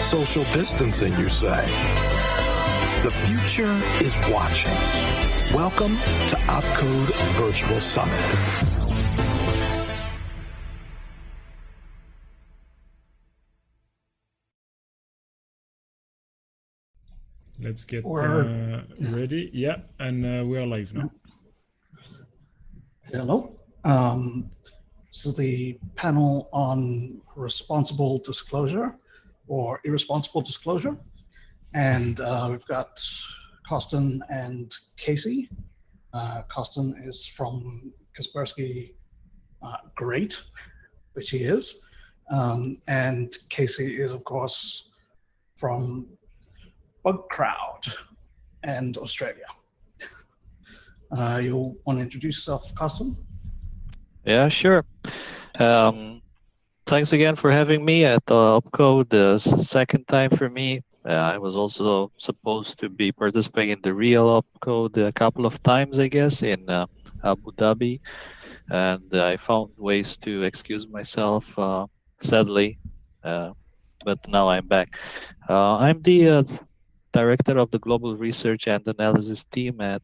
Social distancing, you say? The future is watching. Welcome to Opcode Virtual Summit. Let's get ready. Yeah, and we are live now. Hello. This is the panel on responsible disclosure or irresponsible disclosure. And we've got Costin and Casey. Costin is from Kaspersky Great, which he is. And Casey is, of course, from Grugq and Australia. You'll want to introduce yourself, Costin? Yeah, sure. Thanks again for having me at Opcode. The second time for me. I was also supposed to be participating in the real Opcode a couple of times, I guess, in Abu Dhabi. And I found ways to excuse myself, sadly. But now I'm back. I'm the director of the Global Research and Analysis team at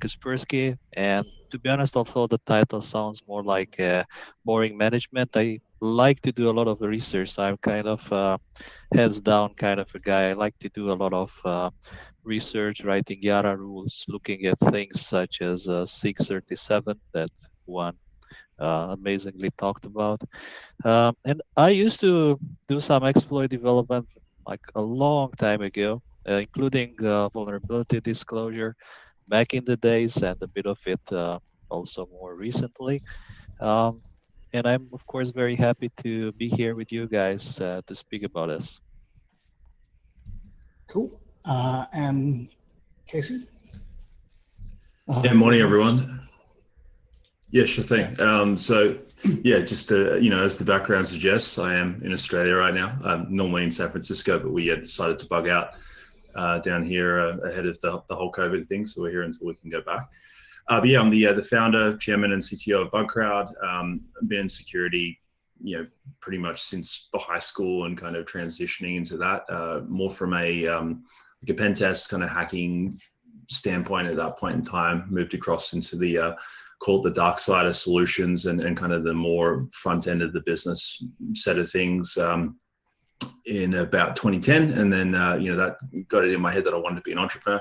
Kaspersky. And to be honest, although the title sounds more like boring management, I like to do a lot of research. So I'm kind of heads down kind of a guy. I like to do a lot of research, writing Yara rules, looking at things such as 637 that one amazingly talked about. And I used to do some exploit development like a long time ago, including vulnerability disclosure back in the days, and a bit of it also more recently. And I'm, of course, very happy to be here with you guys to speak about this. Cool. And Casey? Yeah, morning, everyone. Yeah, sure thing. So, yeah, just as the background suggests, I am in Australia right now. I'm normally in San Francisco, but we decided to bug out down here ahead of the whole COVID thing. So we're here until we can go back. But yeah, I'm the founder, chairman, and CTO of Grugq. I've been in security, pretty much since the high school and kind of transitioning into that, more from a pen test kind of hacking standpoint at that point in time. Moved across into the called the dark side of solutions and kind of the more front end of the business set of things in about 2010. And then, that got it in my head that I wanted to be an entrepreneur.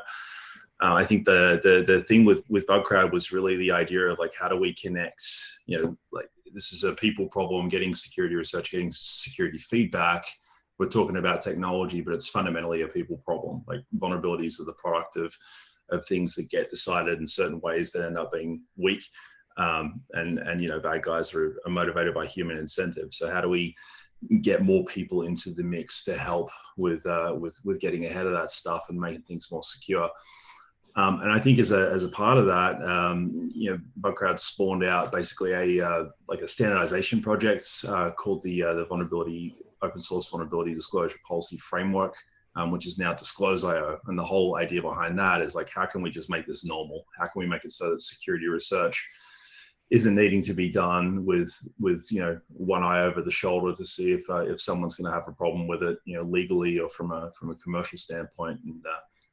I think the thing with Grugq was really the idea of like, how do we connect, like this is a people problem, getting security research, getting security feedback. We're talking about technology, but it's fundamentally a people problem. Like vulnerabilities are the product of things that get decided in certain ways that end up being weak. And bad guys are motivated by human incentives. So how do we get more people into the mix to help with getting ahead of that stuff and making things more secure? And I think as a part of that, Grugq spawned out basically a standardization project called the vulnerability open source vulnerability disclosure policy framework, which is now Disclose.io. And the whole idea behind that is like, how can we just make this normal? How can we make it so that security research isn't needing to be done with one eye over the shoulder to see if someone's going to have a problem with it, legally or from a commercial standpoint, and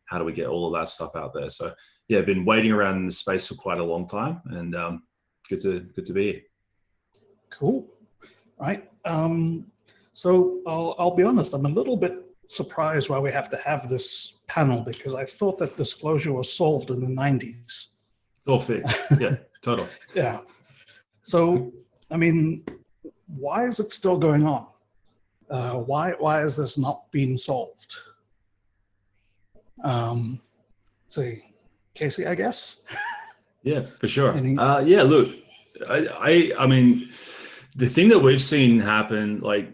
how do we get all of that stuff out there? So yeah, I've been waiting around in this space for quite a long time, and good to be here. Cool. Right. So I'll be honest, I'm a little bit surprised why we have to have this panel, because I thought that disclosure was solved in the 90s. It's all fixed. Yeah, total. Yeah. So, I mean, why is it still going on? Why is this not being solved? So, Casey, I guess. Yeah, for sure. Yeah, look, I mean, the thing that we've seen happen, like,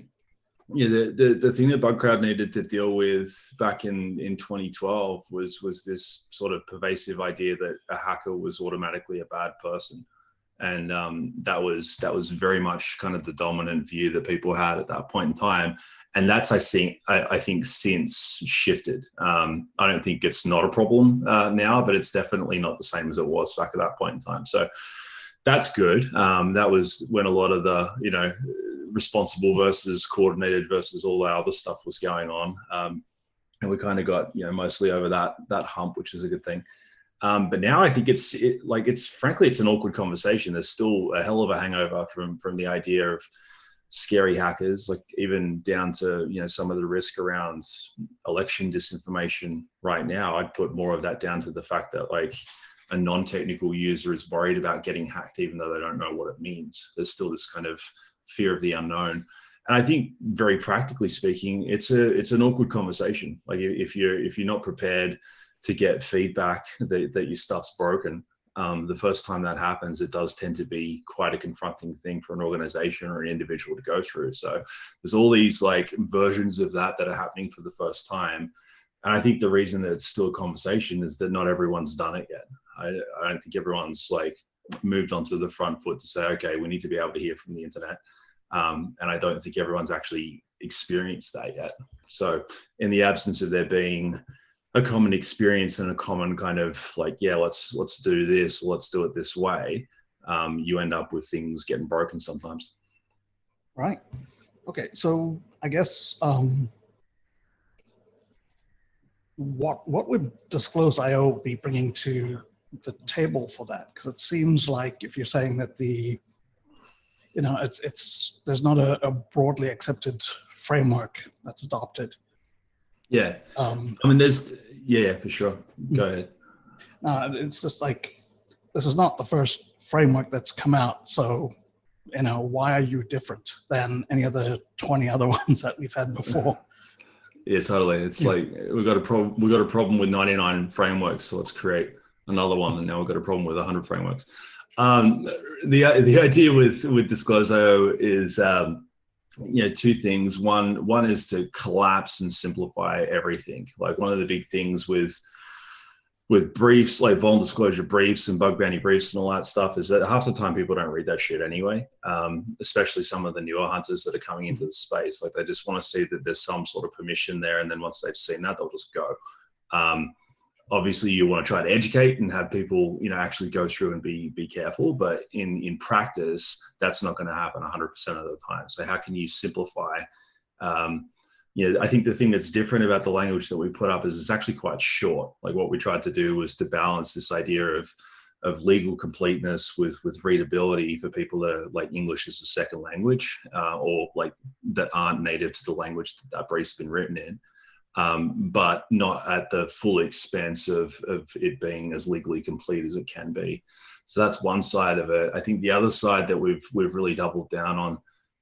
the thing that Grugq needed to deal with back in 2012 was this sort of pervasive idea that a hacker was automatically a bad person. And that was very much kind of the dominant view that people had at that point in time. And that's, I think since shifted. I don't think it's not a problem now, but it's definitely not the same as it was back at that point in time. So that's good. That was when a lot of the, responsible versus coordinated versus all the other stuff was going on. And we kind of got, mostly over that hump, which is a good thing. But now I think frankly, it's an awkward conversation. There's still a hell of a hangover from the idea of scary hackers, like even down to, some of the risk around election disinformation right now. I'd put more of that down to the fact that like a non-technical user is worried about getting hacked, even though they don't know what it means. There's still this kind of fear of the unknown. And I think very practically speaking, it's an awkward conversation. Like if you're not prepared to get feedback that your stuff's broken, the first time that happens, it does tend to be quite a confronting thing for an organization or an individual to go through. So there's all these like versions of that are happening for the first time. And I think the reason that it's still a conversation is that not everyone's done it yet. I don't think everyone's like moved onto the front foot to say, okay, we need to be able to hear from the internet. And I don't think everyone's actually experienced that yet. So in the absence of there being a common experience and a common kind of like, yeah, let's do this, let's do it this way, you end up with things getting broken sometimes. Right. Okay. So I guess what would Disclose.io be bringing to the table for that? Because it seems like if you're saying that there's not a broadly accepted framework that's adopted. Yeah. For sure. Go ahead. It's just like, this is not the first framework that's come out. So, why are you different than any other 20 other ones that we've had before? Yeah, totally. It's like we've got a problem with 99 frameworks, so let's create another one, and now we've got a problem with 100 frameworks. The idea with Disclose.io is two things. One is to collapse and simplify everything. Like one of the big things with briefs, like vulnerable disclosure briefs and bug bounty briefs and all that stuff, is that half the time people don't read that shit anyway, especially some of the newer hunters that are coming into the space. Like they just want to see that there's some sort of permission there, and then once they've seen that, they'll just go. Obviously, you want to try to educate and have people, actually go through and be careful. But in practice, that's not going to happen 100% of the time. So how can you simplify? I think the thing that's different about the language that we put up is it's actually quite short. Like what we tried to do was to balance this idea of legal completeness with readability for people that are like English as a second language, or like that aren't native to the language that brief's been written in. But not at the full expense of it being as legally complete as it can be. So that's one side of it. I think the other side that we've really doubled down on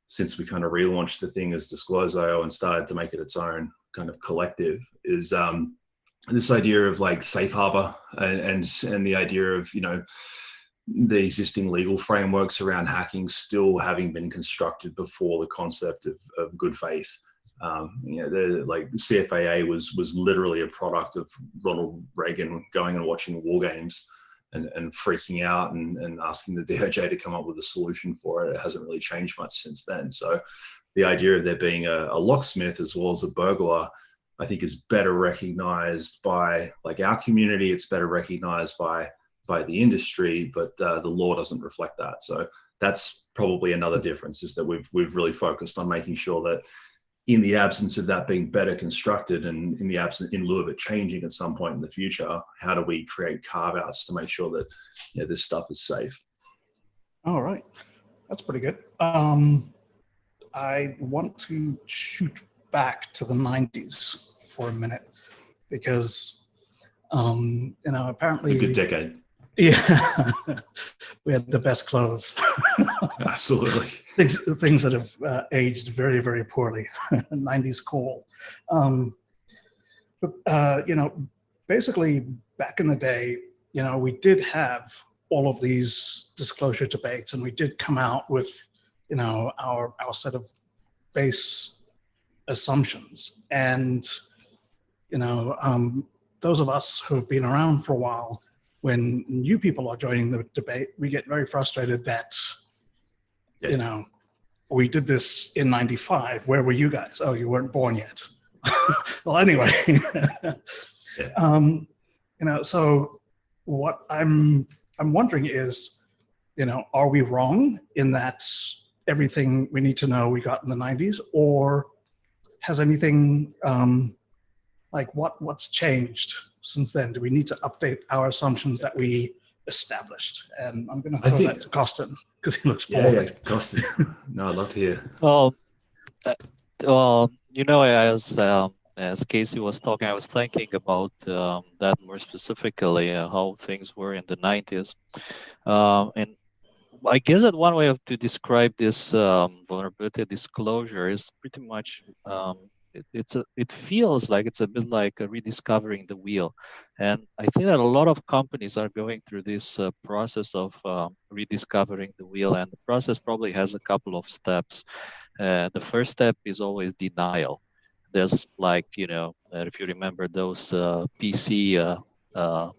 since we kind of relaunched the thing as Disclose.io and started to make it its own kind of collective is this idea of like safe harbor and the idea of, the existing legal frameworks around hacking still having been constructed before the concept of good faith. The CFAA was literally a product of Ronald Reagan going and watching war games and freaking out and asking the DOJ to come up with a solution for it. It hasn't really changed much since then. So the idea of there being a locksmith as well as a burglar, I think, is better recognized by like our community. It's better recognized by the industry, but the law doesn't reflect that. So that's probably another difference, is that we've really focused on making sure that in the absence of that being better constructed, and in lieu of it changing at some point in the future, how do we create carve-outs to make sure that this stuff is safe? All right, that's pretty good. I want to shoot back to the 90s for a minute, because apparently a good decade. Yeah, we had the best clothes. Absolutely. Things that have aged very, very poorly. 90s cool. Basically back in the day, we did have all of these disclosure debates, and we did come out with, our set of base assumptions. And, those of us who have been around for a while, when new people are joining the debate, we get very frustrated that, we did this in 95. Where were you guys? Oh, you weren't born yet. Well, anyway, so what I'm wondering is, are we wrong in that, everything we need to know we got in the 90s, or has anything like what's changed since then? Do we need to update our assumptions that we established? And I'm going to throw that to Costin because he looks bored. Yeah, Costin. No, I'd love to hear. Well, you know, as Casey was talking, I was thinking about that more specifically, how things were in the 90s. And I guess that one way to describe this vulnerability disclosure is pretty much it feels like it's a bit like rediscovering the wheel, and I think that a lot of companies are going through this process of rediscovering the wheel, and the process probably has a couple of steps. The first step is always denial. There's like, you know, if you remember those PC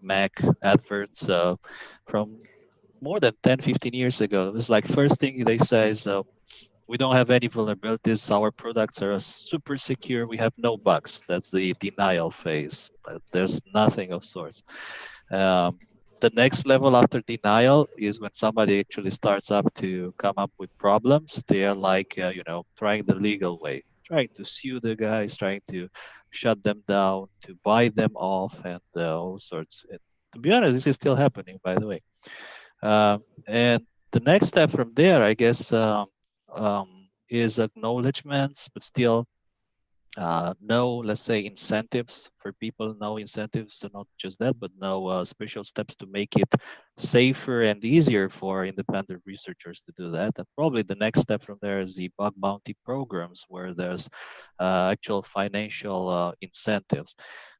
Mac adverts from more than 10, 15 years ago. It was like first thing they say is, we don't have any vulnerabilities. Our products are super secure. We have no bugs. That's the denial phase. There's nothing of sorts. The next level after denial is when somebody actually starts up to come up with problems. They are like, you know, trying the legal way, trying to sue the guys, trying to shut them down, to buy them off, and all sorts. And to be honest, this is still happening, by the way. And the next step from there, I guess, is acknowledgements, but still no, let's say, incentives for people, no incentives, so not just that, but no special steps to make it safer and easier for independent researchers to do that. And probably the next step from there is the bug bounty programs, where there's actual financial incentives.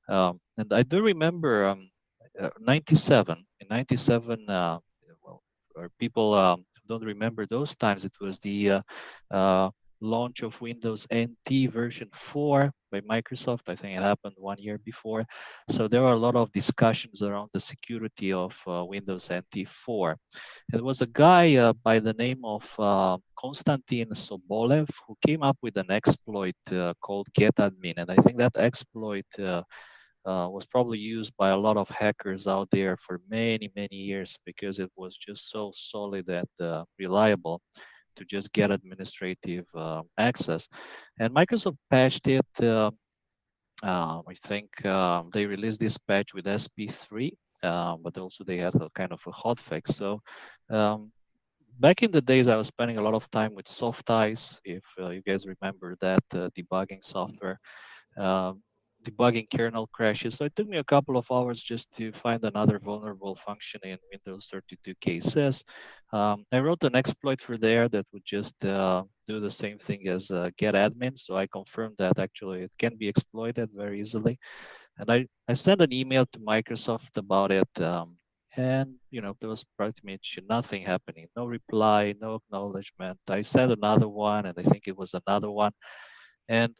And I do remember 97. In 97, well, or people don't remember those times, it was the launch of Windows NT version 4 by Microsoft. I think it happened 1 year before. So there were a lot of discussions around the security of Windows NT 4. It was a guy by the name of Konstantin Sobolev who came up with an exploit called getadmin. And I think that exploit was probably used by a lot of hackers out there for many, many years, because it was just so solid and reliable to just get administrative access. And Microsoft patched it. I think they released this patch with SP3, but also they had a kind of a hotfix. So back in the days, I was spending a lot of time with SoftEyes, if you guys remember that debugging software. Debugging kernel crashes. So it took me a couple of hours just to find another vulnerable function in Windows 32 cases. I wrote an exploit for there that would just do the same thing as getadmin. So I confirmed that actually it can be exploited very easily. And I sent an email to Microsoft about it. And you know, there was pretty much nothing happening. No reply, no acknowledgement. I sent another one, and I think it was another one. And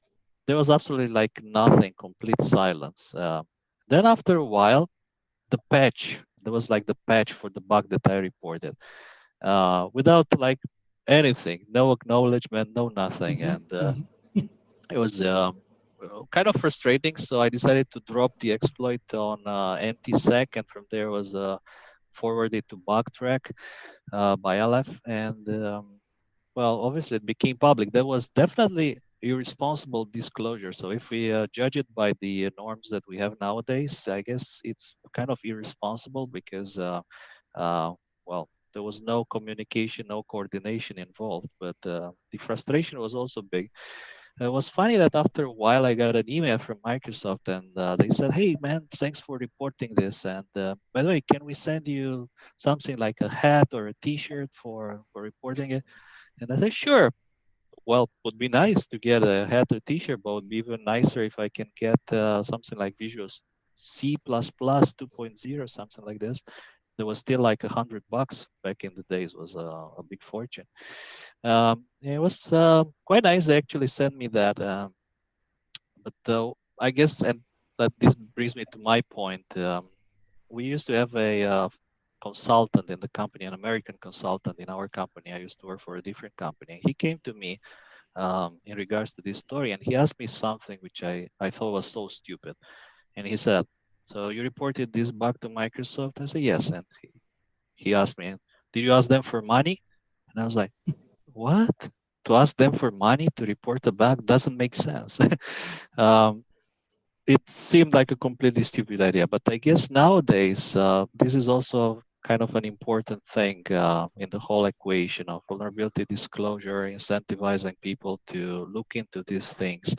there was absolutely like nothing, complete silence. Then after a while, there was like the patch for the bug that I reported, without like anything, no acknowledgement, no nothing. And it was kind of frustrating. So I decided to drop the exploit on NTSec, and from there was forwarded to Bugtrack by LF. And well, obviously it became public. There was definitely irresponsible disclosure. So if we judge it by the norms that we have nowadays, I guess it's kind of irresponsible because, well, there was no communication, no coordination involved. But the frustration was also big. It was funny that after a while I got an email from Microsoft, and they said, "Hey man, thanks for reporting this. And by the way, can we send you something like a hat or a T-shirt for reporting it?" And I said, "Sure." Well, would be nice to get a hat or T-shirt, but would be even nicer if I can get something like Visual C++ 2.0, something like this. There was still like $100 back in the days. Was a big fortune. It was quite nice. They actually sent me that. But I guess, and that this brings me to my point. We used to have a consultant in the company, an American consultant in our company. I used to work for a different company. He came to me in regards to this story, and he asked me something which I thought was so stupid. And he said, "So you reported this bug to Microsoft?" I said, "Yes." And he asked me, "Did you ask them for money?" And I was like, what? To ask them for money to report a bug doesn't make sense. um, it seemed like a completely stupid idea, but I guess nowadays this is also kind of an important thing in the whole equation of vulnerability disclosure, incentivizing people to look into these things,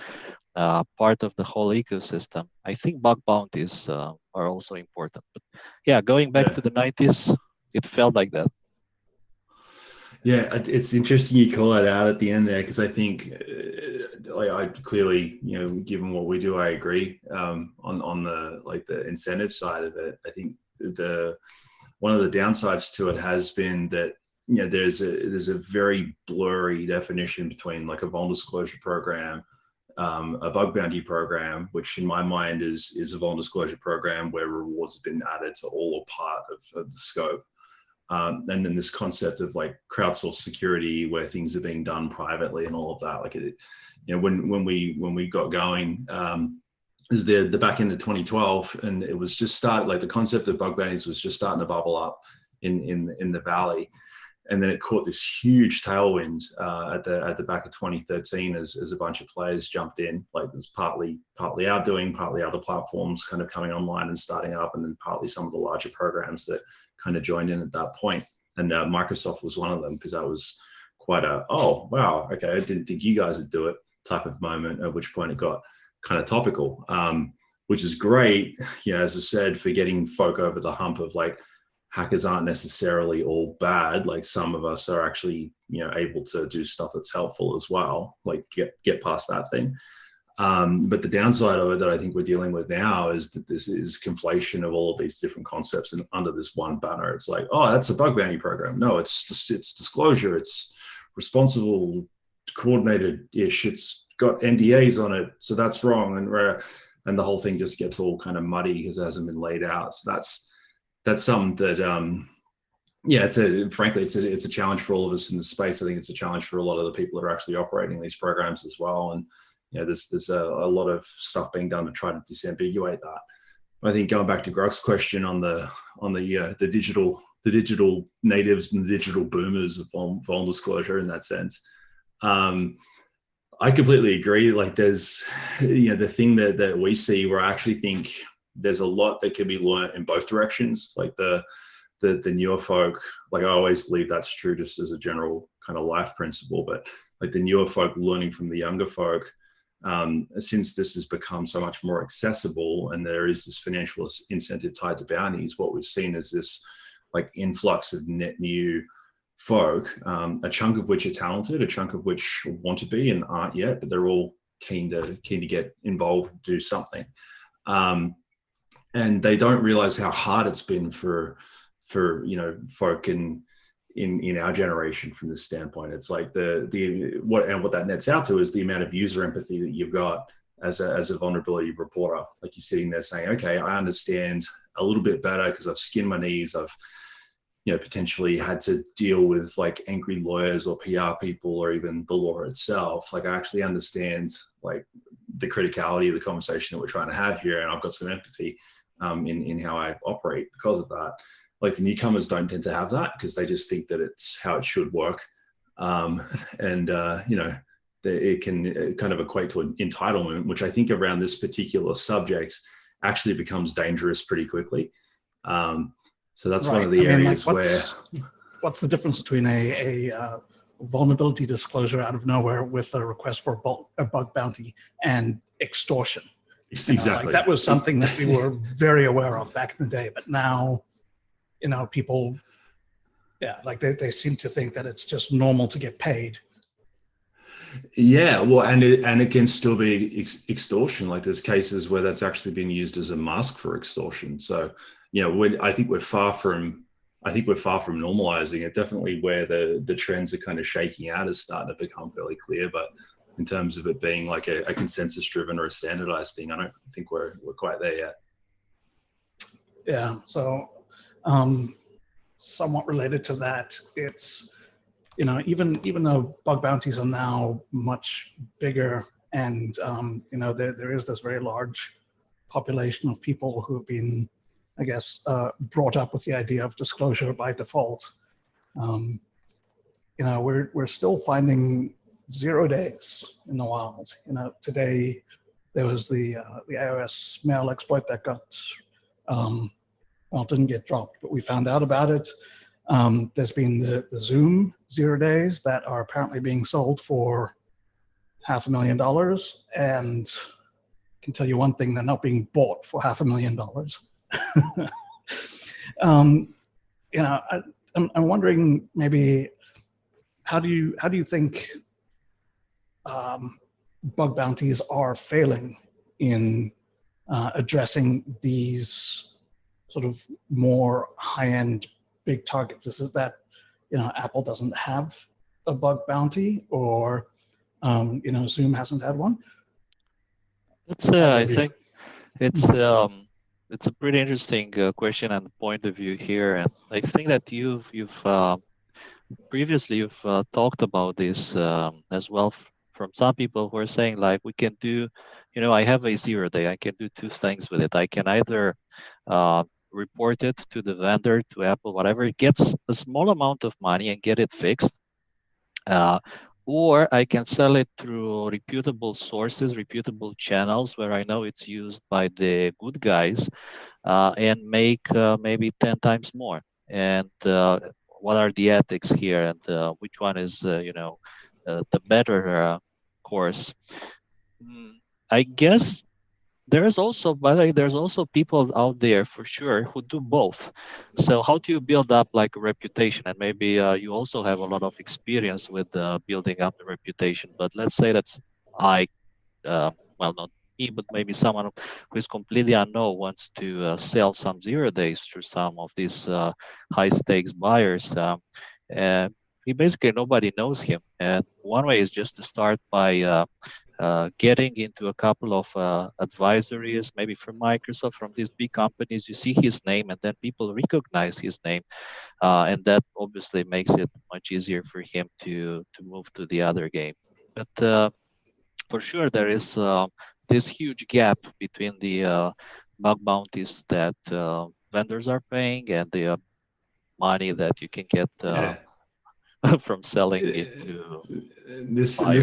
part of the whole ecosystem. I think bug bounties are also important. But yeah, going back to the 90s, it felt like that. Yeah, it's interesting you call it out at the end there, because I think, like, I clearly, given what we do, I agree on the incentive side of it. I think one of the downsides to it has been that there's a very blurry definition between like a vulnerability disclosure program, a bug bounty program, which in my mind is a vulnerability disclosure program where rewards have been added to all or part of the scope. And then this concept of like crowdsourced security, where things are being done privately and all of that. Like, when we got going, is the back end of 2012, and it was just started. Like, the concept of bug bounties was just starting to bubble up in the valley, and then it caught this huge tailwind at the back of 2013 as a bunch of players jumped in. Like, it was partly our doing, partly other platforms kind of coming online and starting up, and then partly some of the larger programs that kind of joined in at that point. And Microsoft was one of them, because that was quite a, oh, wow, okay, I didn't think you guys would do it type of moment, at which point it got kind of topical, which is great, as I said, for getting folk over the hump of like, hackers aren't necessarily all bad. Like, some of us are actually, able to do stuff that's helpful as well, like get past that thing. But the downside of it that I think we're dealing with now is that this is conflation of all of these different concepts and under this one banner. It's like, oh, that's a bug bounty program. No, it's disclosure. It's responsible, coordinated-ish. It's got NDAs on it, so that's wrong. And the whole thing just gets all kind of muddy because it hasn't been laid out. So that's something that, frankly, it's a challenge for all of us in the space. I think it's a challenge for a lot of the people that are actually operating these programs as well. And there's a lot of stuff being done to try to disambiguate that. I think going back to Grugq's question on the digital natives and the digital boomers of vulnerability disclosure in that sense, I completely agree. Like, there's the thing that we see where I actually think there's a lot that can be learned in both directions. Like the newer folk, like, I always believe that's true just as a general kind of life principle, but like the newer folk learning from the younger folk. Since this has become so much more accessible and there is this financial incentive tied to bounties, what we've seen is this like influx of net new folk, a chunk of which are talented, a chunk of which want to be and aren't yet, but they're all keen to get involved and do something. And they don't realize how hard it's been for folk in our generation from this standpoint. It's like what that nets out to is the amount of user empathy that you've got as a vulnerability reporter. Like, you're sitting there saying, okay, I understand a little bit better because I've skinned my knees. I've potentially had to deal with like angry lawyers or PR people or even the law itself. Like, I actually understand like the criticality of the conversation that we're trying to have here, and I've got some empathy in how I operate because of that. Like, the newcomers don't tend to have that because they just think that it's how it should work. It can kind of equate to an entitlement, which I think around this particular subject actually becomes dangerous pretty quickly. So that's right. One of the areas where... What's the difference between a vulnerability disclosure out of nowhere with a request for a bug bounty and extortion? Exactly. Like, that was something that we were very aware of back in the day, but now... people, like they seem to think that it's just normal to get paid. Yeah, well, and it can still be extortion. Like, there's cases where that's actually been used as a mask for extortion. So, I think we're far from normalizing it. Definitely where the trends are kind of shaking out is starting to become fairly clear. But in terms of it being like a consensus-driven or a standardized thing, I don't think we're quite there yet. Yeah. So. Somewhat related to that, it's, even though bug bounties are now much bigger and, there is this very large population of people who've been, I guess, brought up with the idea of disclosure by default. we're still finding 0 days in the wild. Today there was the iOS mail exploit that got didn't get dropped, but we found out about it. There's been the Zoom 0 days that are apparently being sold for $500,000, and I can tell you one thing: they're not being bought for $500,000. I'm wondering, maybe how do you think bug bounties are failing in addressing these sort of more high-end big targets? Is it that Apple doesn't have a bug bounty, or Zoom hasn't had one? I think it's a pretty interesting question and point of view here, and I think that you've previously talked about this as well from some people who are saying, like, we can do, I have a 0 day, I can do two things with it. I can either report it to the vendor, to Apple, whatever, it gets a small amount of money and get it fixed. Or I can sell it through reputable sources, reputable channels where I know it's used by the good guys, and make maybe 10 times more. And what are the ethics here, and which one is the better course? I guess there's also, by the way, there's also people out there for sure who do both. So how do you build up like a reputation? And maybe you also have a lot of experience with building up the reputation. But let's say that's well, not me, but maybe someone who is completely unknown wants to sell some 0 days through some of these high stakes buyers. Basically nobody knows him. And one way is just to start by getting into a couple of advisories, maybe from Microsoft, from these big companies. You see his name, and then people recognize his name, and that obviously makes it much easier for him to move to the other game. But for sure, there is this huge gap between the bug bounties that vendors are paying and the money that you can get from selling it to this one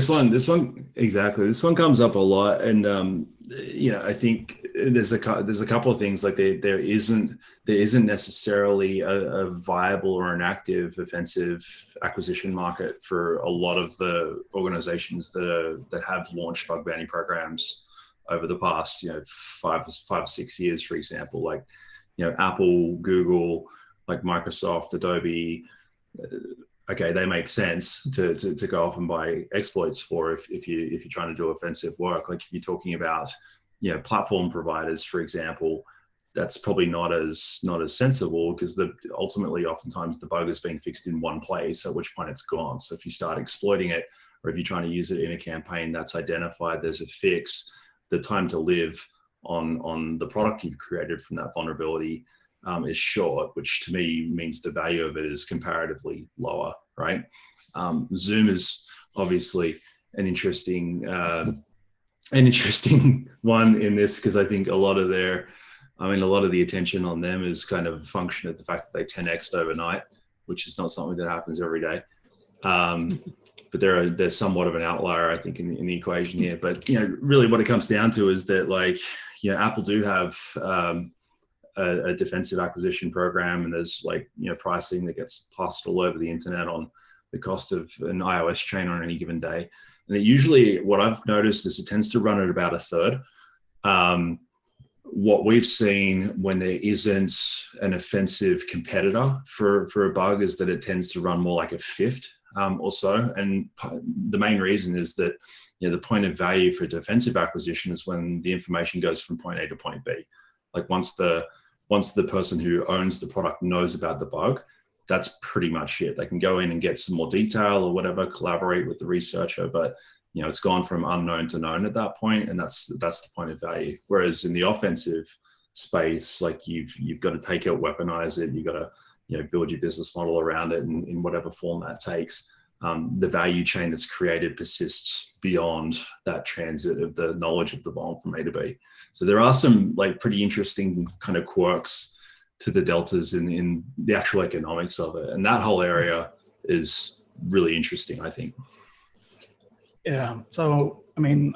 exactly. This one comes up a lot, and I think there's a couple of things, like there isn't necessarily a viable or an active offensive acquisition market for a lot of the organizations that have launched bug bounty programs over the past 5-6 years, for example, like Apple, Google, like Microsoft, Adobe. Okay, they make sense to go off and buy exploits for if you're trying to do offensive work. Like if you're talking about platform providers, for example, that's probably not as sensible, because ultimately oftentimes the bug is being fixed in one place, at which point it's gone. So if you start exploiting it, or if you're trying to use it in a campaign that's identified, there's a fix, the time to live on the product you've created from that vulnerability is short, which to me means the value of it is comparatively lower, right? Zoom is obviously an interesting one in this, because I think a lot of the attention on them is kind of a function of the fact that they 10x'd overnight, which is not something that happens every day. But they're somewhat of an outlier, I think, in the equation here. But really, what it comes down to is that Apple do have a defensive acquisition program, and there's pricing that gets passed all over the internet on the cost of an iOS chain on any given day. And it usually, what I've noticed is it tends to run at about a third. What we've seen when there isn't an offensive competitor for a bug is that it tends to run more like a fifth or so. And the main reason is that the point of value for defensive acquisition is when the information goes from point A to point B. Like once the person who owns the product knows about the bug, that's pretty much it. They can go in and get some more detail or whatever, collaborate with the researcher, but it's gone from unknown to known at that point, and that's the point of value. Whereas in the offensive space, like you've got to take it, weaponize it, you've got to build your business model around it in whatever form that takes. The value chain that's created persists beyond that transit of the knowledge of the bomb from A to B. So there are some pretty interesting kind of quirks to the deltas in the actual economics of it. And that whole area is really interesting, I think. Yeah. So, I mean,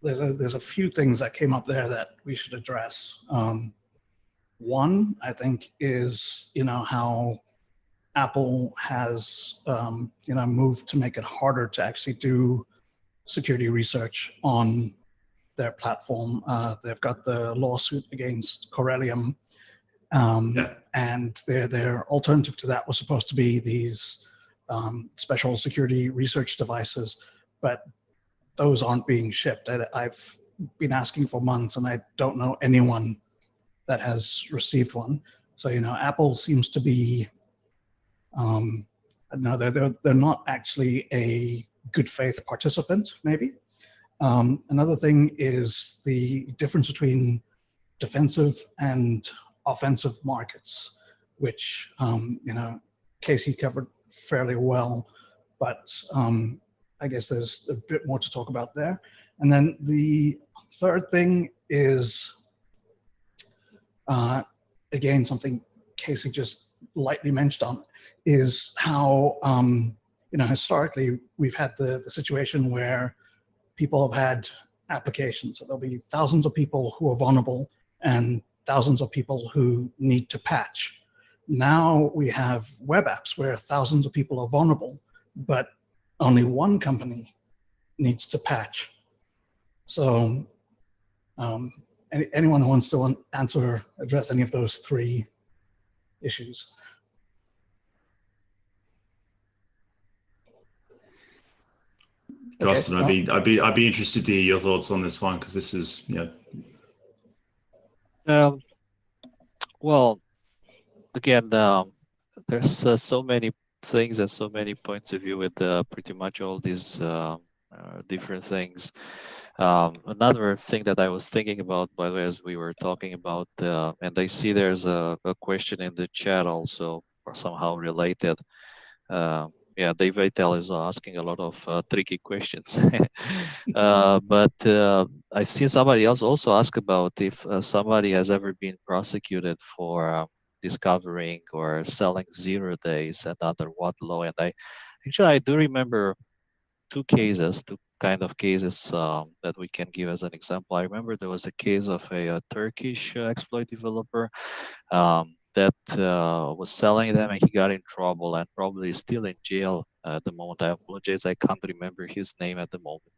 there's a few things that came up there that we should address. One, I think, is how Apple has moved to make it harder to actually do security research on their platform. They've got the lawsuit against Corellium, and their alternative to that was supposed to be these special security research devices, but those aren't being shipped. I've been asking for months, and I don't know anyone that has received one. So Apple seems to be no, they're not actually a good faith participant, maybe. Another thing is the difference between defensive and offensive markets, which Casey covered fairly well, but I guess there's a bit more to talk about there. And then the third thing is, again, something Casey just lightly mentioned on, is how historically we've had the situation where people have had applications. So there'll be thousands of people who are vulnerable and thousands of people who need to patch. Now we have web apps where thousands of people are vulnerable, but only one company needs to patch. So anyone who wants to address any of those three issues? Costin, I'd be interested to hear your thoughts on this one, because this is well, again, there's so many things and so many points of view with pretty much all these different things. Another thing that I was thinking about, by the way, as we were talking about, and I see there's a question in the chat also, or somehow related. Dave Vaitel is asking a lot of tricky questions. But I've seen somebody else also ask about if somebody has ever been prosecuted for discovering or selling 0 days and under what law. And I do remember two kind of cases that we can give as an example. I remember there was a case of a Turkish exploit developer that was selling them, and he got in trouble and probably is still in jail at the moment. I apologize, I can't remember his name at the moment.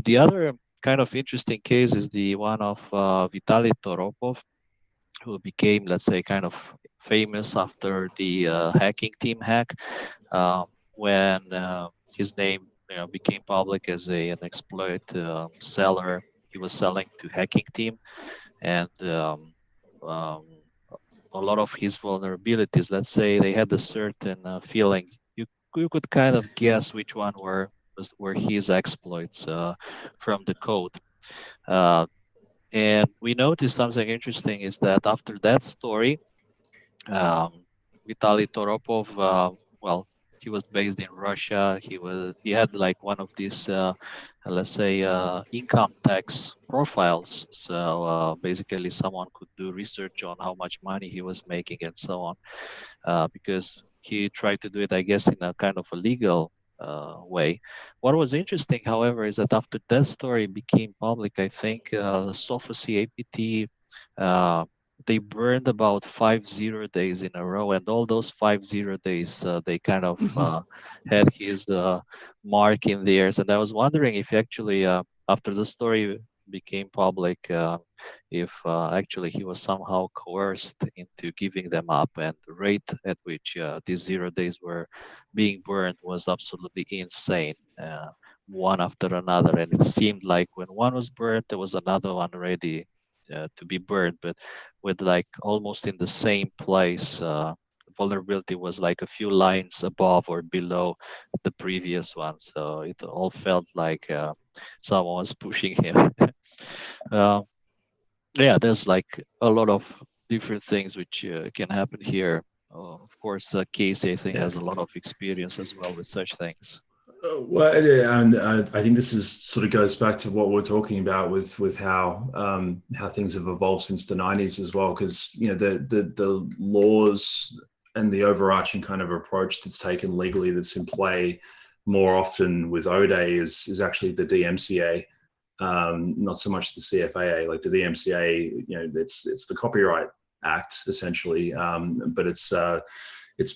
The other kind of interesting case is the one of Vitaly Toropov, who became, let's say, kind of famous after the hacking team hack, when his name became public as an exploit seller. He was selling to hacking team, and a lot of his vulnerabilities, let's say, they had a certain feeling. You could kind of guess which one were his exploits from the code. And we noticed something interesting is that after that story, Vitaly Toropov, he was based in Russia. He had like one of these, let's say, income tax profiles. So basically, someone could do research on how much money he was making and so on, because he tried to do it, I guess, in a kind of a legal way. What was interesting, however, is that after that story became public, I think Sophacy APT, they burned about 50 days in a row, and all those 50 days they kind of had his mark in theirs. And I was wondering if actually after the story became public, if actually he was somehow coerced into giving them up, and the rate at which these 0 days were being burned was absolutely insane, one after another. And it seemed like when one was burned, there was another one ready to be burned, but with like almost in the same place. Vulnerability was like a few lines above or below the previous one, so it all felt like someone was pushing him. There's like a lot of different things which can happen here. Of course, Casey, I think, has a lot of experience as well with such things. Well, and I think this is sort of goes back to what we're talking about with how things have evolved since the 90s as well, because the laws the overarching kind of approach that's taken legally that's in play more often with ODE is actually the DMCA, not so much the CFAA. Like the DMCA, it's the Copyright Act essentially, but it's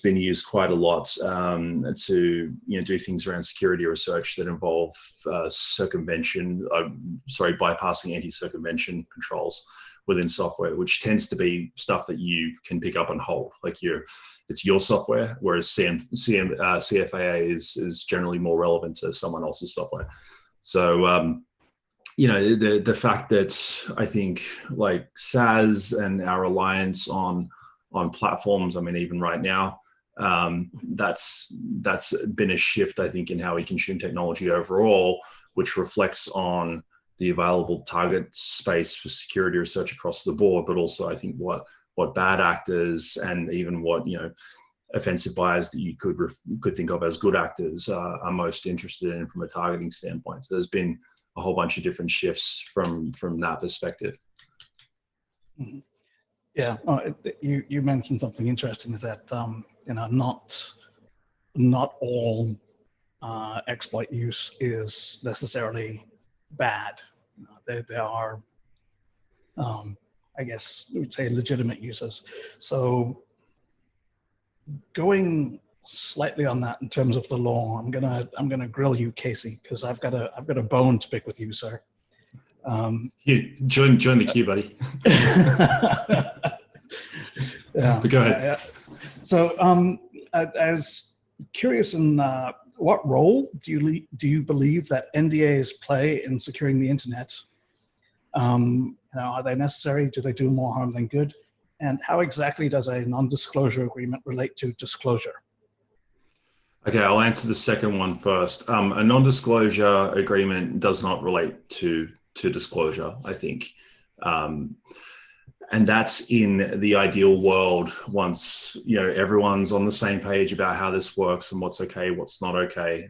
been used quite a lot to do things around security research that involve bypassing anti-circumvention controls within software, which tends to be stuff that you can pick up and hold. Like it's your software, whereas CFAA is generally more relevant to someone else's software. So the fact that I think like SaaS and our reliance on platforms, I mean, even right now, that's been a shift, I think, in how we consume technology overall, which reflects on the available target space for security research across the board, but also I think what bad actors and even what offensive buyers that you could think of as good actors are most interested in from a targeting standpoint. So there's been a whole bunch of different shifts from that perspective. Mm-hmm. Yeah, you mentioned something interesting, is that not all exploit use is necessarily bad. There are, I guess we would say, legitimate uses. So going slightly on that in terms of the law, I'm gonna grill you, Casey, because I've got a bone to pick with you, sir. Join the queue, buddy. Yeah. But go ahead. Yeah. So, as curious in what role do you believe that NDAs play in securing the internet? Are they necessary? Do they do more harm than good? And how exactly does a non-disclosure agreement relate to disclosure? Okay, I'll answer the second one first. A non-disclosure agreement does not relate to disclosure, I think. And that's in the ideal world once everyone's on the same page about how this works and what's okay, what's not okay.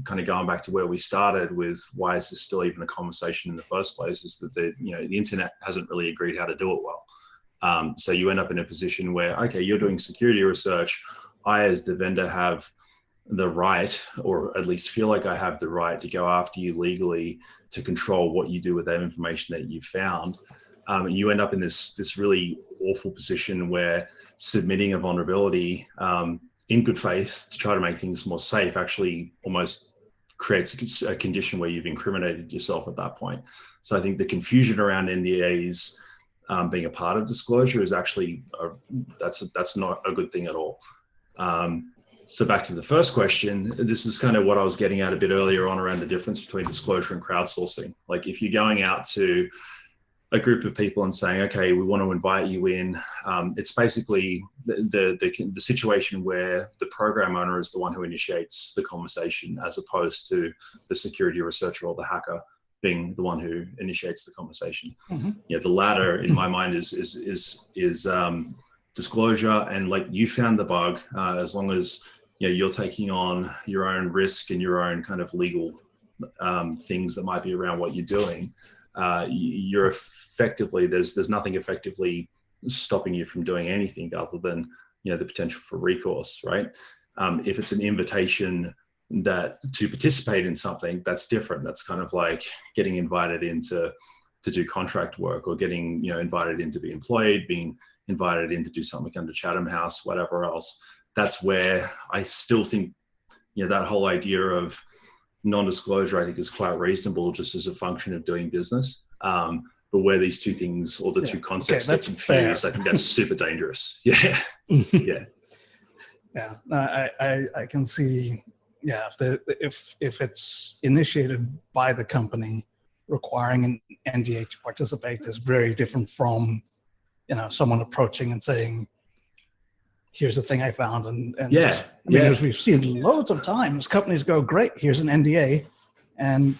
Kind of going back to where we started with why is this still even a conversation in the first place, is that the internet hasn't really agreed how to do it well. So you end up in a position where, okay, you're doing security research. I, as the vendor, have the right, or at least feel like I have the right, to go after you legally to control what you do with that information that you've found. You end up in this really awful position where submitting a vulnerability in good faith to try to make things more safe actually almost creates a condition where you've incriminated yourself at that point. So I think the confusion around NDAs being a part of disclosure is actually that's not a good thing at all. So back to the first question, this is kind of what I was getting at a bit earlier on around the difference between disclosure and crowdsourcing. Like if you're going out to a group of people and saying, okay, we want to invite you in, it's basically the situation where the program owner is the one who initiates the conversation, as opposed to the security researcher or the hacker being the one who initiates the conversation. Mm-hmm. Yeah, the latter, in my mind, is disclosure, and like, you found the bug, as long as you're taking on your own risk and your own kind of legal things that might be around what you're doing. You're effectively, there's nothing effectively stopping you from doing anything other than the potential for recourse, right? If it's an invitation to participate in something, that's different. That's kind of like getting invited in to do contract work, or getting invited in to be employed, being invited in to do something under Chatham House, whatever else. That's where I still think that whole idea of non-disclosure, I think, is quite reasonable, just as a function of doing business. But where these two things, or the two concepts, get confused, fair. I think that's super dangerous. Yeah. Yeah. Yeah. I can see. Yeah. If it's initiated by the company, requiring an NDA to participate is very different from someone approaching and saying, here's the thing I found. And as we've seen loads of times, companies go, great, here's an NDA, and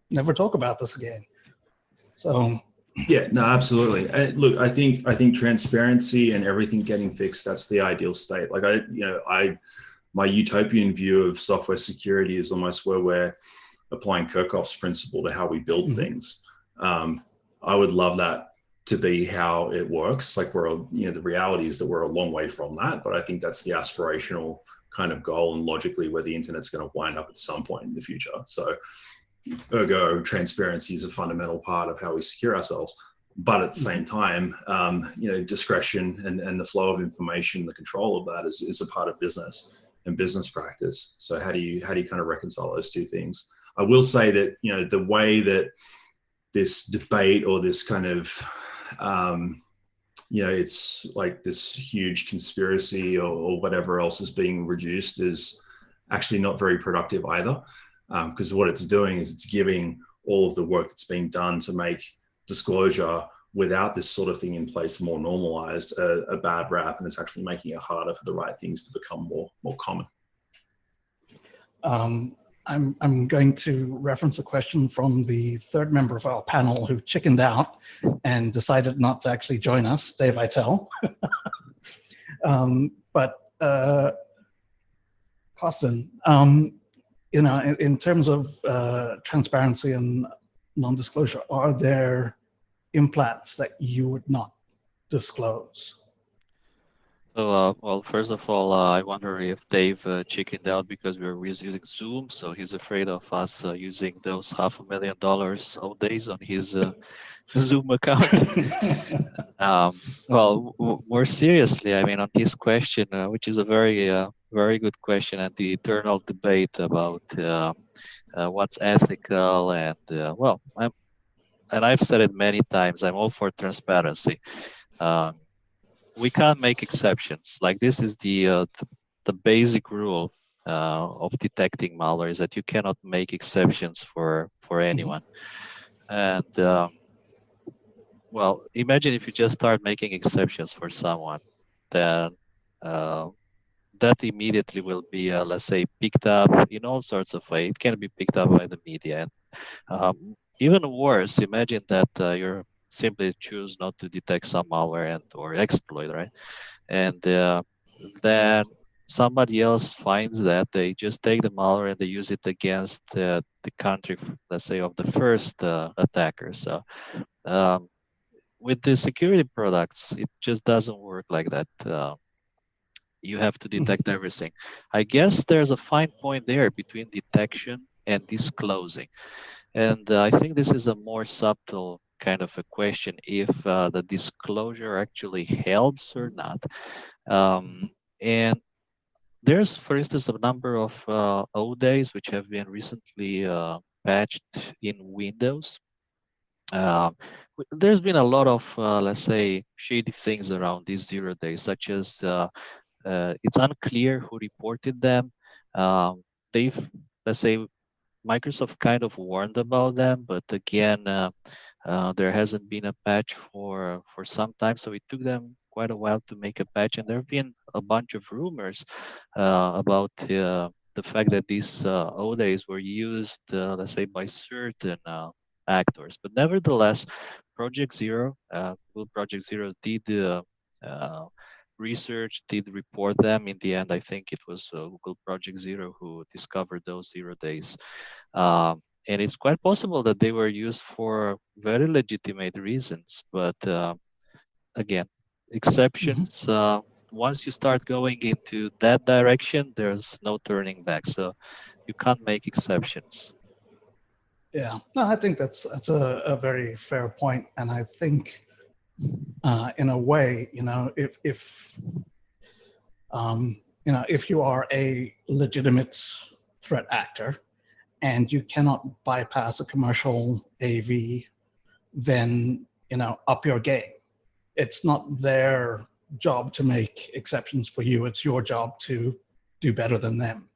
never talk about this again. So yeah, no, absolutely. Look, I think transparency and everything getting fixed, that's the ideal state. Like my utopian view of software security is almost where we're applying Kirchhoff's principle to how we build things. I would love that to be how it works. Like the reality is that we're a long way from that, but I think that's the aspirational kind of goal and logically where the internet's going to wind up at some point in the future. So ergo, transparency is a fundamental part of how we secure ourselves. But at the same time, discretion and the flow of information, the control of that is a part of business and business practice. So how do you kind of reconcile those two things? I will say that, the way that this debate or this kind of, it's like this huge conspiracy or whatever else is being reduced is actually not very productive either. Because what it's doing is it's giving all of the work that's being done to make disclosure without this sort of thing in place more normalized a bad rap, and it's actually making it harder for the right things to become more common. I'm going to reference a question from the third member of our panel who chickened out and decided not to actually join us, Dave Itel. But Costin, in terms of transparency and non-disclosure, are there implants that you would not disclose? So, well, first of all, I wonder if Dave chickened out because we were using Zoom, so he's afraid of us using those $500,000 all days on his Zoom account. Well, more seriously, I mean, on this question, which is a very good question, and the eternal debate about what's ethical, and well, I've said it many times, I'm all for transparency. We can't make exceptions. Like, this is the basic rule of detecting malware, is that you cannot make exceptions for anyone. And well, imagine if you just start making exceptions for someone, then that immediately will be, let's say, picked up in all sorts of ways. It can be picked up by the media. And even worse, imagine that you're simply choose not to detect some malware or exploit, right? And then somebody else finds that, they just take the malware and they use it against the country, let's say, of the first attacker. So with the security products, it just doesn't work like that. You have to detect everything. I guess there's a fine point there between detection and disclosing. And I think this is a more subtle kind of a question, if the disclosure actually helps or not. And there's, for instance, a number of ODAs which have been recently patched in Windows. There's been a lot of, let's say, shady things around these 0 days, such as it's unclear who reported them. They've, let's say, Microsoft kind of warned about them, but again, there hasn't been a patch for some time, so it took them quite a while to make a patch, and there have been a bunch of rumors about the fact that these ODAs were used, let's say, by certain actors. But nevertheless, Project Zero did research, did report them. In the end, I think it was Google Project Zero who discovered those 0 days. And it's quite possible that they were used for very legitimate reasons. But again, exceptions, once you start going into that direction, there's no turning back. So you can't make exceptions. Yeah, no, I think that's a very fair point. And I think in a way, if you are a legitimate threat actor and you cannot bypass a commercial AV, then, up your game. It's not their job to make exceptions for you. It's your job to do better than them.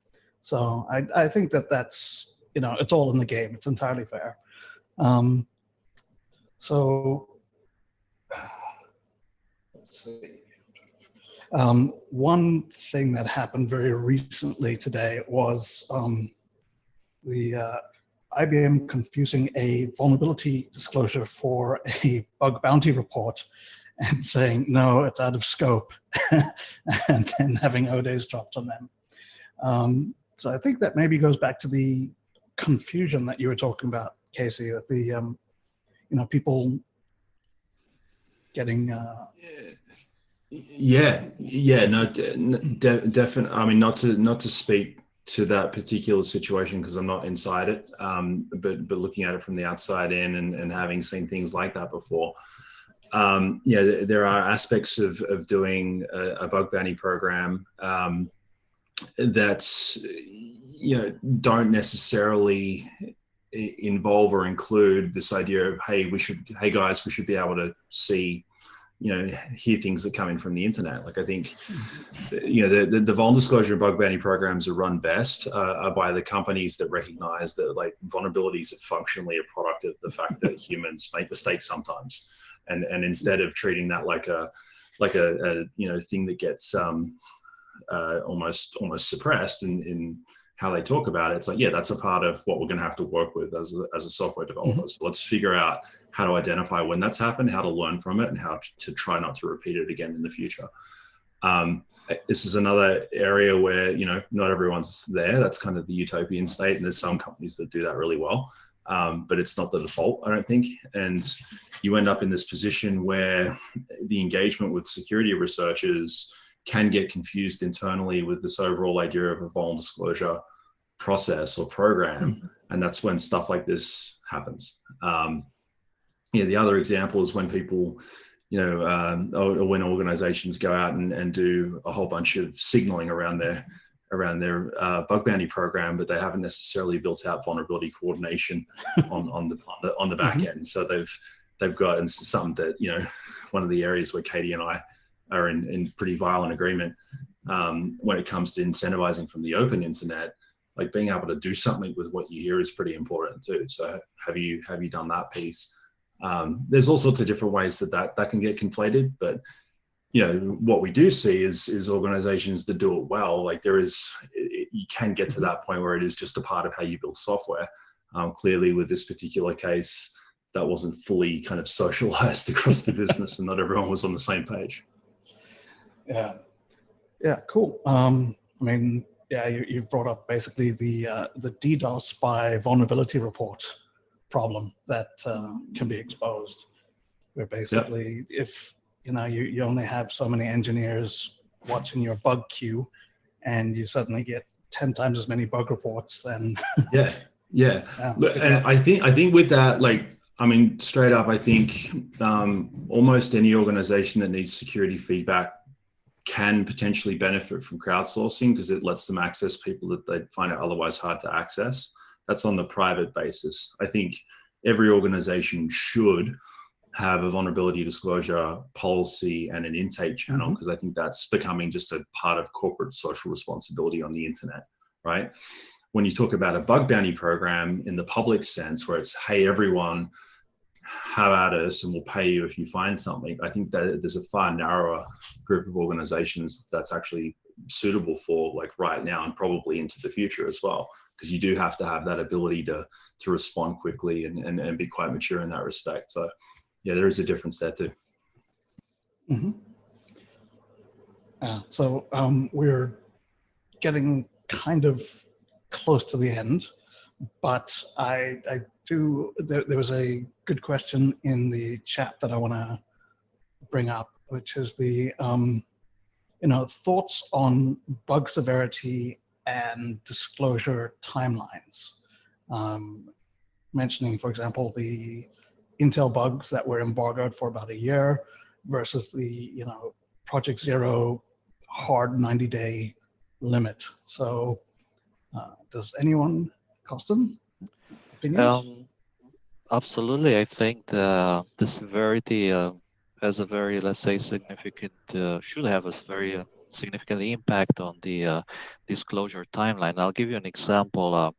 So I think that's, it's all in the game. It's entirely fair. So let's see. One thing that happened very recently today was the IBM confusing a vulnerability disclosure for a bug bounty report and saying, no, it's out of scope, and then having ODAs dropped on them. So I think that maybe goes back to the confusion that you were talking about, Casey, that the, people getting. Yeah, no, definitely. I mean, not to speak to that particular situation because I'm not inside it, but looking at it from the outside in and having seen things like that before, there are aspects of doing a bug bounty program that's don't necessarily involve or include this idea of hey guys, we should be able to see, hear things that come in from the internet. Like I think, the vulnerability disclosure and bug bounty programs are run best by the companies that recognize that like vulnerabilities are functionally a product of the fact that humans make mistakes sometimes, and instead of treating that like a thing that gets almost suppressed in how they talk about it. It's like, yeah, that's a part of what we're going to have to work with as a software developer. So let's figure out how to identify when that's happened, how to learn from it, and how to try not to repeat it again in the future. This is another area where, not everyone's there. That's kind of the utopian state. And there's some companies that do that really well. But it's not the default, I don't think. And you end up in this position where the engagement with security researchers can get confused internally with this overall idea of a vulnerability disclosure process or program. And that's when stuff like this happens. The other example is when people, or when organizations go out and do a whole bunch of signaling around their bug bounty program, but they haven't necessarily built out vulnerability coordination on the back end. So they've got, and it's something that, one of the areas where Katie and I are in pretty violent agreement when it comes to incentivizing from the open internet. Like being able to do something with what you hear is pretty important too. So have you done that piece? There's all sorts of different ways that can get conflated, but what we do see is organizations that do it well. Like you can get to that point where it is just a part of how you build software. Clearly with this particular case, that wasn't fully kind of socialized across the business and not everyone was on the same page. Yeah, cool. You brought up basically the DDoS by vulnerability report problem that can be exposed, where basically if you only have so many engineers watching your bug queue, and you suddenly get 10 times as many bug reports, then And I think with that, straight up, I think almost any organization that needs security feedback can potentially benefit from crowdsourcing because it lets them access people that they'd find it otherwise hard to access. That's on the private basis. I think every organization should have a vulnerability disclosure policy and an intake channel, because I think that's becoming just a part of corporate social responsibility on the internet, right? When you talk about a bug bounty program in the public sense, where it's, hey, everyone, have at us and we'll pay you if you find something, I think that there's a far narrower group of organizations that's actually suitable for like right now and probably into the future as well, because you do have to have that ability to respond quickly and be quite mature in that respect. So yeah, there is a difference there too. We're getting kind of close to the end, but there was a good question in the chat that I want to bring up, which is the thoughts on bug severity and disclosure timelines. Mentioning, for example, the Intel bugs that were embargoed for about a year versus the Project Zero hard 90-day limit. So does anyone, Costin, opinions? Absolutely. I think the severity has a very, let's say, significant, should have a very significant impact on the disclosure timeline. I'll give you an example.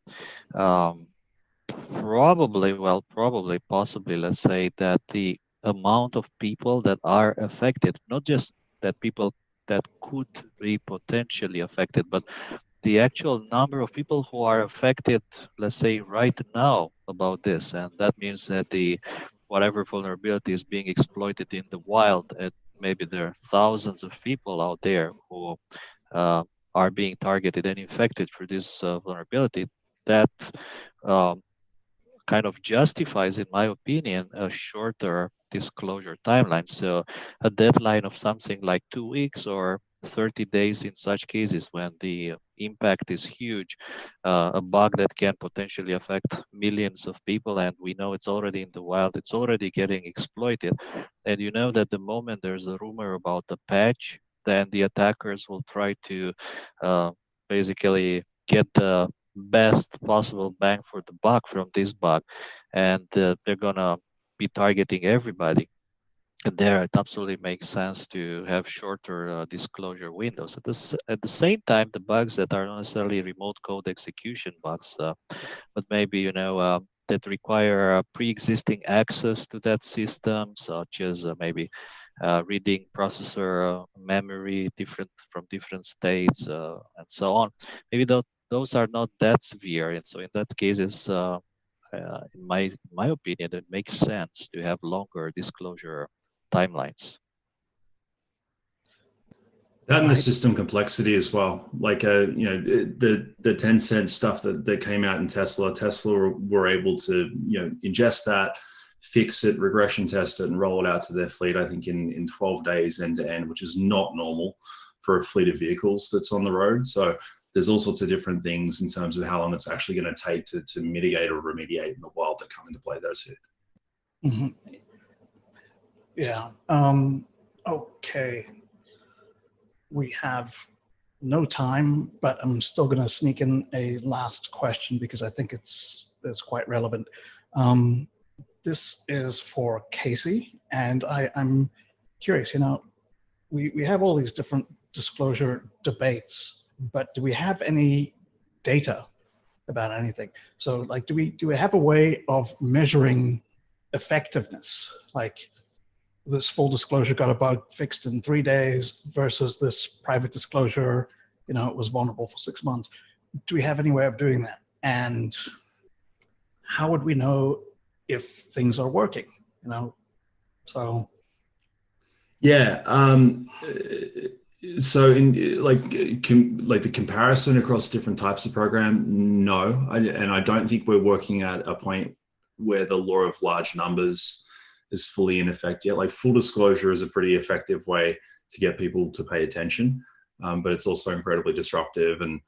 Possibly, let's say that the amount of people that are affected, not just that people that could be potentially affected, but the actual number of people who are affected, let's say right now about this. And that means that whatever vulnerability is being exploited in the wild, maybe there are thousands of people out there who are being targeted and infected for this vulnerability. That kind of justifies, in my opinion, a shorter disclosure timeline. So a deadline of something like 2 weeks or 30 days in such cases when the impact is huge, a bug that can potentially affect millions of people, and we know it's already in the wild, it's already getting exploited. And you know that the moment there's a rumor about the patch, then the attackers will try to basically get the best possible bang for the buck from this bug, and they're gonna be targeting everybody. And there, it absolutely makes sense to have shorter disclosure windows. At the same time, the bugs that are not necessarily remote code execution bugs, but maybe that require pre-existing access to that system, such as maybe reading processor memory from different states and so on. Maybe those are not that severe, and so in that cases, in my opinion, it makes sense to have longer disclosure timelines. That and the system complexity as well. Like, the 10 cent stuff that came out in Tesla were able to, ingest that, fix it, regression test it, and roll it out to their fleet, I think in 12 days end to end, which is not normal for a fleet of vehicles that's on the road. So there's all sorts of different things in terms of how long it's actually going to take to mitigate or remediate in the wild that come into play there too. Mm-hmm. Yeah. Okay. We have no time, but I'm still going to sneak in a last question because I think it's quite relevant. This is for Casey, and I'm curious. We have all these different disclosure debates, but do we have any data about anything? So, like, do we have a way of measuring effectiveness? Like, this full disclosure got a bug fixed in 3 days versus this private disclosure, it was vulnerable for 6 months. Do we have any way of doing that? And how would we know if things are working? So. Yeah. So in like the comparison across different types of program, no. And I don't think we're working at a point where the law of large numbers is fully in effect yet. Like, full disclosure is a pretty effective way to get people to pay attention, but it's also incredibly disruptive and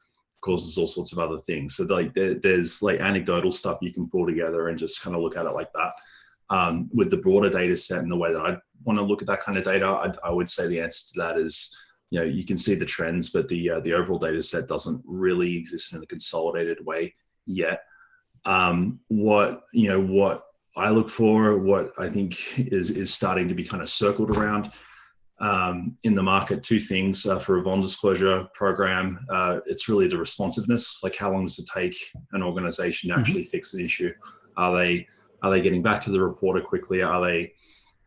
causes all sorts of other things. So there's like anecdotal stuff you can pull together and just kind of look at it like that. With the broader data set and the way that I want to look at that kind of data, I would say the answer to that is, you can see the trends, but the overall data set doesn't really exist in a consolidated way yet. What I look for, what I think is starting to be kind of circled around in the market, two things for a vuln disclosure program. It's really the responsiveness. Like, how long does it take an organization to actually fix an issue? Are they getting back to the reporter quickly? Are they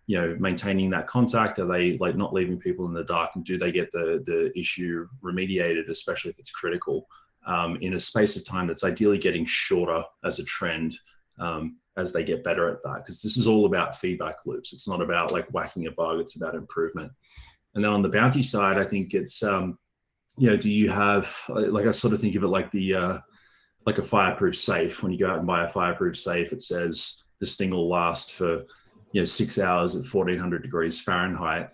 maintaining that contact? Are they like not leaving people in the dark? And do they get the issue remediated, especially if it's critical, in a space of time that's ideally getting shorter as a trend, as they get better at that? Because this is all about feedback loops. It's not about like whacking a bug, it's about improvement. And then on the bounty side, I think it's, do you have, like, I sort of think of it like like a fireproof safe. When you go out and buy a fireproof safe, it says this thing will last for 6 hours at 1400 degrees Fahrenheit.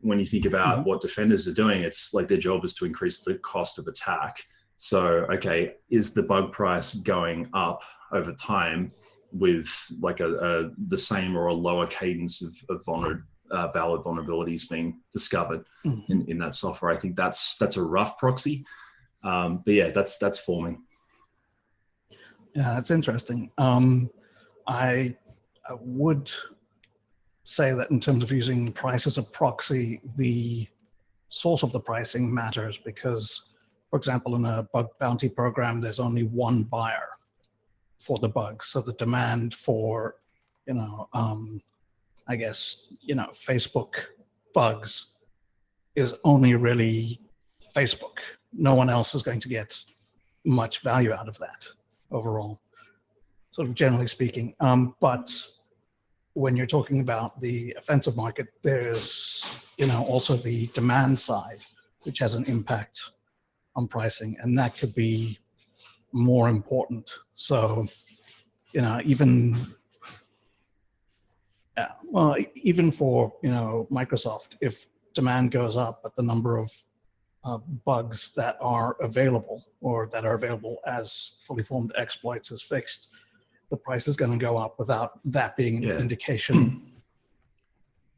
When you think about what defenders are doing, it's like their job is to increase the cost of attack. So, okay, is the bug price going up over time with like the same or a lower cadence of valid vulnerabilities being discovered in that software? I think that's a rough proxy, but yeah, that's forming. Yeah, that's interesting. I would say that in terms of using price as a proxy, the source of the pricing matters because, for example, in a bug bounty program, there's only one buyer for the bug. So the demand for, I guess, Facebook bugs is only really Facebook. No one else is going to get much value out of that overall, sort of generally speaking. But when you're talking about the offensive market, there's, also the demand side, which has an impact on pricing, and that could be more important. So even even for Microsoft, if demand goes up, but the number of bugs that are available or that are available as fully formed exploits is fixed, the price is going to go up without that being an indication.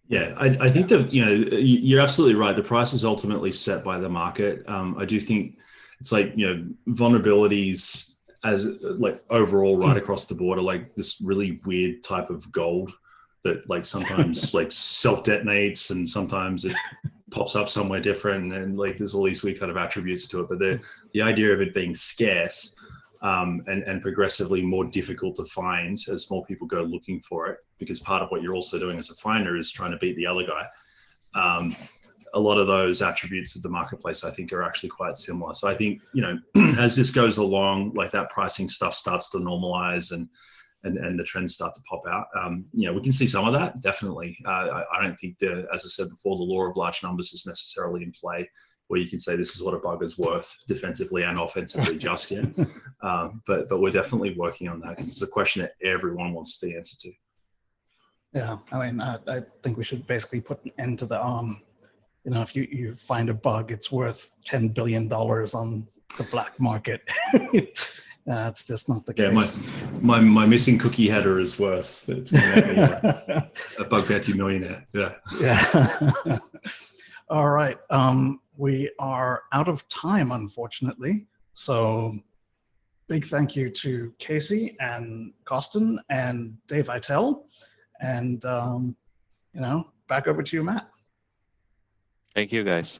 Yeah, I think that you're absolutely right. The price is ultimately set by the market. I do think it's like vulnerabilities as like overall right across the board are like this really weird type of gold that like sometimes like self detonates and sometimes it pops up somewhere different, and like there's all these weird kind of attributes to it. But the idea of it being scarce and progressively more difficult to find as more people go looking for it, because part of what you're also doing as a finder is trying to beat the other guy. A lot of those attributes of the marketplace, I think, are actually quite similar. So I think, as this goes along, like that pricing stuff starts to normalize and the trends start to pop out. We can see some of that, definitely. I don't think as I said before, the law of large numbers is necessarily in play where you can say this is what a bug is worth defensively and offensively just yet. But we're definitely working on that because it's a question that everyone wants the answer to. Yeah, I mean, I think we should basically put an end to the if you find a bug, it's worth $10 billion on the black market. It's just not the case. My missing cookie header is worth a bug bounty millionaire. Yeah. All right. We are out of time, unfortunately. So big thank you to Casey and Costin and Dave Vitale. And, back over to you, Matt. Thank you, guys.